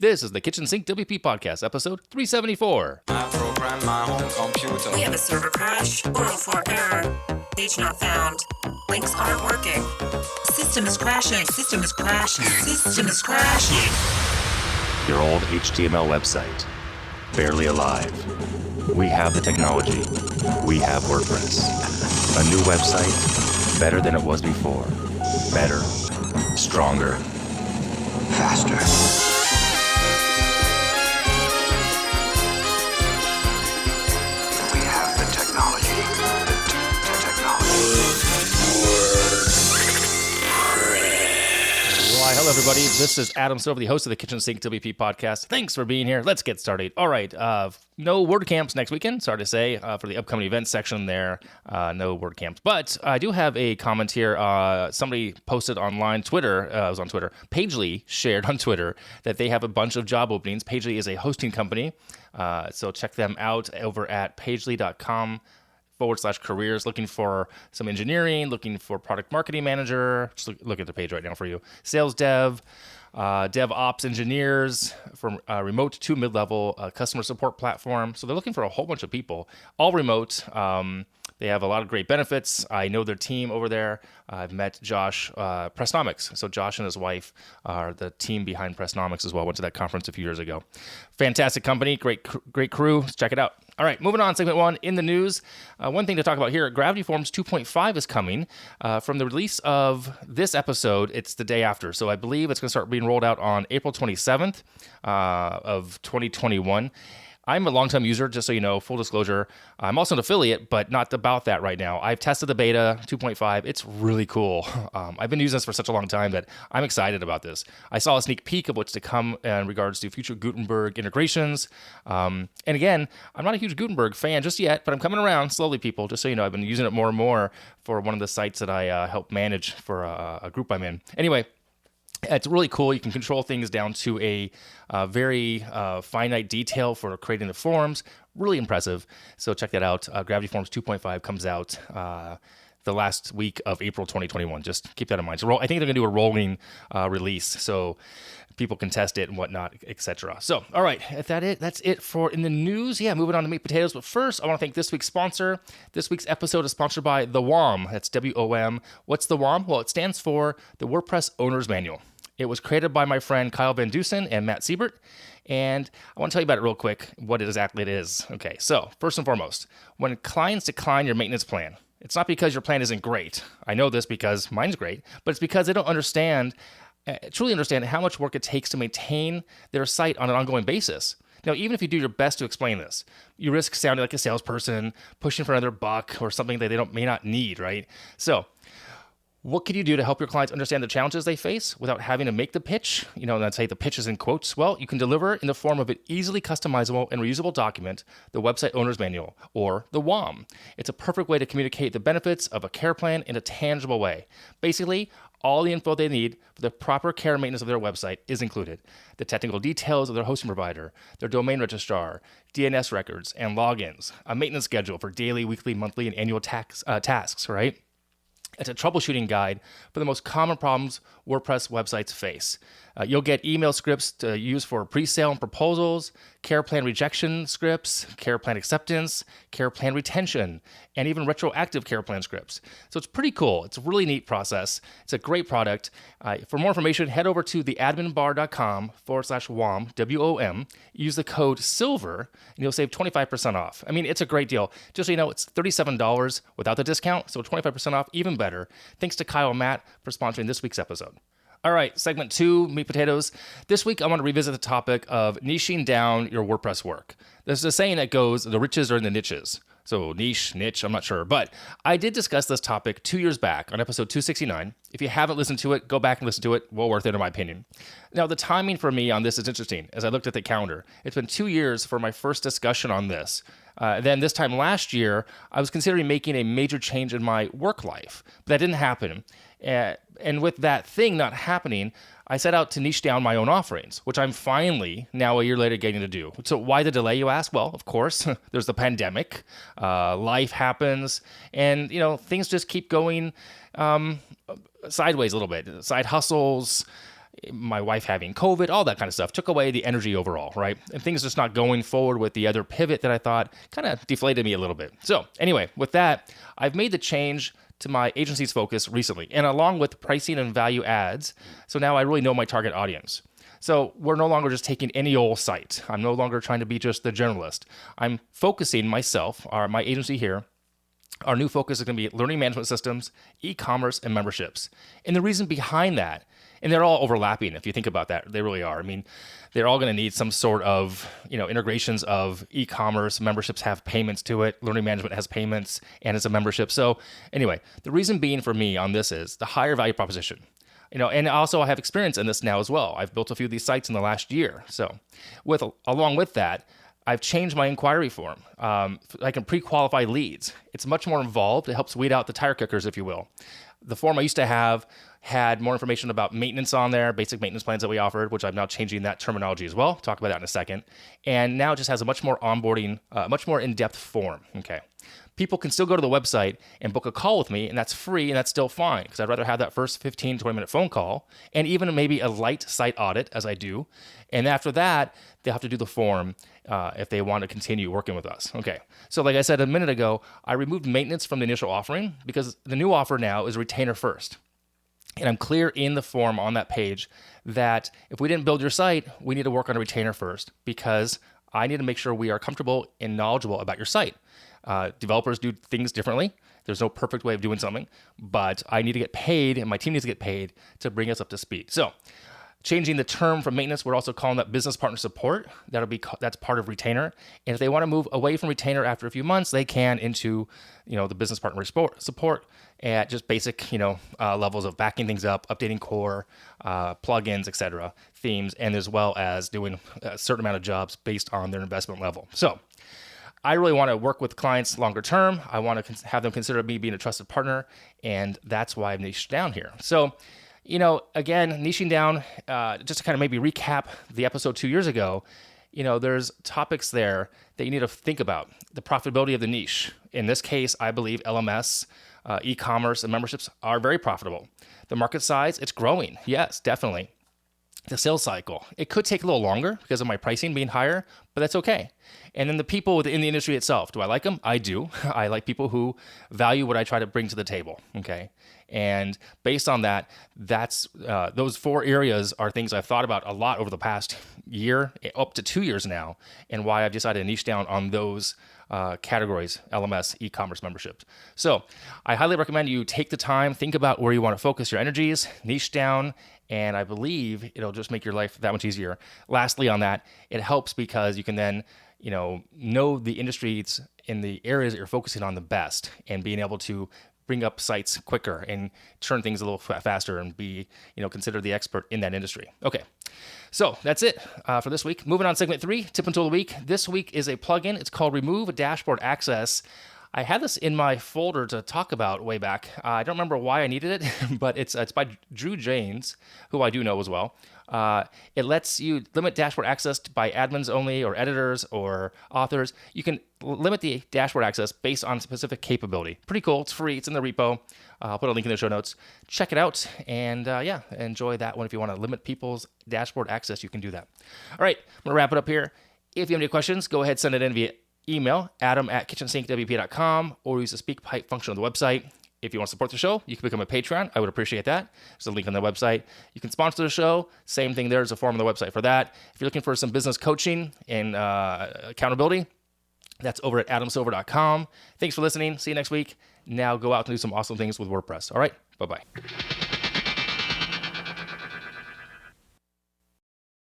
This is the Kitchen Sink WP Podcast, episode 374. I program my home computer. We have a server crash, 404 error, page not found, links aren't working, system is crashing, system is crashing, system is crashing. Your old HTML website, barely alive. We have the technology. We have WordPress. A new website, better than it was before. Better, stronger, faster. We have the technology. The technology. Why, hello, everybody. This is Adam Silver, the host of the Kitchen Sink WP Podcast. Thanks for being here. Let's get started. All right. No WordCamps next weekend. Sorry to say, for the upcoming events section there, no WordCamps. But I do have a comment here. Somebody posted online, Twitter, it was on Twitter. Pagely shared on Twitter that they have a bunch of job openings. Pagely is a hosting company. So check them out over at pagely.com/careers, looking for some engineering, looking for product marketing manager. Just look at the page right now for you. Sales dev, DevOps engineers, from remote to mid-level customer support platform. So they're looking for a whole bunch of people, all remote. They have a lot of great benefits. I know their team over there. I've met Josh, Pressnomics. So Josh and his wife are the team behind Pressnomics as well. Went to that conference a few years ago. Fantastic company, great crew. Check it out. All right, moving on. Segment 1 in the news. One thing to talk about here: Gravity Forms 2.5 is coming. From the release of this episode, it's the day after. So I believe it's going to start being rolled out on April 27th of 2021. I'm a long-time user, just so you know, full disclosure. I'm also an affiliate, but not about that right now. I've tested the beta 2.5. It's really cool. I've been using this for such a long time that I'm excited about this. I saw a sneak peek of what's to come in regards to future Gutenberg integrations. And again, I'm not a huge Gutenberg fan just yet, but I'm coming around slowly, people. Just so you know, I've been using it more and more for one of the sites that I help manage for a group I'm in. Anyway, it's really cool. You can control things down to a very finite detail for creating the forms. Really impressive. So check that out. Gravity Forms 2.5 comes out the last week of April 2021. Just keep that in mind. So I think they're going to do a rolling release so people can test it and whatnot, etc. So, all right, that's it for in the news. Yeah, moving on to meat potatoes. But first, I want to thank this week's sponsor. This week's episode is sponsored by the WOM. That's WOM. What's the WOM? Well, it stands for the WordPress Owner's Manual. It was created by my friend Kyle Van Dusen and Matt Siebert, and I want to tell you about it real quick, what exactly it is. Okay, so first and foremost, when clients decline your maintenance plan, it's not because your plan isn't great. I know this because mine's great, but it's because they don't truly understand how much work it takes to maintain their site on an ongoing basis. Now, even if you do your best to explain this, you risk sounding like a salesperson, pushing for another buck or something that they may not need, right? So, what can you do to help your clients understand the challenges they face without having to make the pitch? Let's say the pitch is in quotes. Well, you can deliver in the form of an easily customizable and reusable document, the Website Owner's Manual, or the WOM. It's a perfect way to communicate the benefits of a care plan in a tangible way. Basically, all the info they need for the proper care and maintenance of their website is included. The technical details of their hosting provider, their domain registrar, DNS records, and logins, a maintenance schedule for daily, weekly, monthly, and annual tasks, right? It's a troubleshooting guide for the most common problems WordPress websites face. You'll get email scripts to use for pre-sale and proposals, care plan rejection scripts, care plan acceptance, care plan retention, and even retroactive care plan scripts. So it's pretty cool. It's a really neat process. It's a great product. For more information, head over to theadminbar.com/WOM, WOM. Use the code SILVER, and you'll save 25% off. I mean, it's a great deal. Just so you know, it's $37 without the discount, so 25% off, even better. Thanks to Kyle and Matt for sponsoring this week's episode. All right, segment 2, meat potatoes. This week, I want to revisit the topic of niching down your WordPress work. There's a saying that goes, the riches are in the niches. So niche, I'm not sure. But I did discuss this topic 2 years back on episode 269. If you haven't listened to it, go back and listen to it. Well worth it, in my opinion. Now, the timing for me on this is interesting. As I looked at the calendar, it's been 2 years for my first discussion on this. Then this time last year, I was considering making a major change in my work life. But that didn't happen. And with that thing not happening, I set out to niche down my own offerings, which I'm finally, now a year later, getting to do. So why the delay, you ask? Well, of course, there's the pandemic, life happens, and, things just keep going sideways a little bit. Side hustles, my wife having COVID, all that kind of stuff took away the energy overall, right? And things just not going forward with the other pivot that I thought kind of deflated me a little bit. So anyway, with that, I've made the change to my agency's focus recently, and along with pricing and value adds. So now I really know my target audience. So we're no longer just taking any old site. I'm no longer trying to be just the generalist. I'm focusing myself, or my agency here. Our new focus is going to be learning management systems, e-commerce, and memberships. And the reason behind that, and they're all overlapping if you think about that, they really are. I mean, they're all going to need some sort of, integrations of e-commerce. Memberships have payments to it. Learning management has payments and it's a membership. So anyway, the reason being for me on this is the higher value proposition. And also I have experience in this now as well. I've built a few of these sites in the last year. So along with that, I've changed my inquiry form. I can pre-qualify leads. It's much more involved. It helps weed out the tire kickers, if you will. The form I used to have had more information about maintenance on there, basic maintenance plans that we offered, which I'm now changing that terminology as well. Talk about that in a second. And now it just has a much more onboarding, much more in-depth form. Okay. People can still go to the website and book a call with me, and that's free, and that's still fine, because I'd rather have that first 15, 20-minute phone call, and even maybe a light site audit, as I do. And after that, they'll have to do the form if they want to continue working with us. Okay, so like I said a minute ago, I removed maintenance from the initial offering, because the new offer now is retainer first. And I'm clear in the form on that page that if we didn't build your site, we need to work on a retainer first, because I need to make sure we are comfortable and knowledgeable about your site. Developers do things differently. There's no perfect way of doing something, but I need to get paid and my team needs to get paid to bring us up to speed. So changing the term from maintenance, we're also calling that business partner support. That's part of retainer. And if they want to move away from retainer after a few months, they can into, the business partner support at just basic, levels of backing things up, updating core, plugins, etc., themes, and as well as doing a certain amount of jobs based on their investment level. So I really want to work with clients longer term. I want to have them consider me being a trusted partner, and that's why I've niched down here. So, again, niching down, just to kind of maybe recap the episode 2 years ago, there's topics there that you need to think about. The profitability of the niche. In this case, I believe LMS, e-commerce, and memberships are very profitable. The market size, it's growing. Yes, definitely. The sales cycle, it could take a little longer because of my pricing being higher, but that's okay. And then the people in the industry itself, do I like them? I do. I like people who value what I try to bring to the table, okay? And based on that, that's those 4 areas are things I've thought about a lot over the past year, up to 2 years now, and why I've decided to niche down on those categories, LMS, e-commerce, memberships. So I highly recommend you take the time, think about where you want to focus your energies, niche down, and I believe it'll just make your life that much easier. Lastly on that, it helps because you can then, know the industries in the areas that you're focusing on the best and being able to bring up sites quicker and turn things a little faster and be, considered the expert in that industry. Okay. So that's it for this week. Moving on to segment 3, tip and tool of the week. This week is a plugin. It's called Remove Dashboard Access. I had this in my folder to talk about way back. I don't remember why I needed it, but it's by Drew Janes, who I do know as well. It lets you limit dashboard access by admins only or editors or authors. You can limit the dashboard access based on specific capability. Pretty cool. It's free. It's in the repo. I'll put a link in the show notes. Check it out and enjoy that one. If you want to limit people's dashboard access, you can do that. All right, I'm going to wrap it up here. If you have any questions, go ahead, send it in via email, adam@KitchensinkWP.com, or use the SpeakPipe function on the website. If you want to support the show, you can become a Patreon. I would appreciate that. There's a link on the website. You can sponsor the show. Same thing there. There's a form on the website for that. If you're looking for some business coaching and accountability, that's over at adamsilver.com. Thanks for listening. See you next week. Now go out and do some awesome things with WordPress. All right. Bye-bye.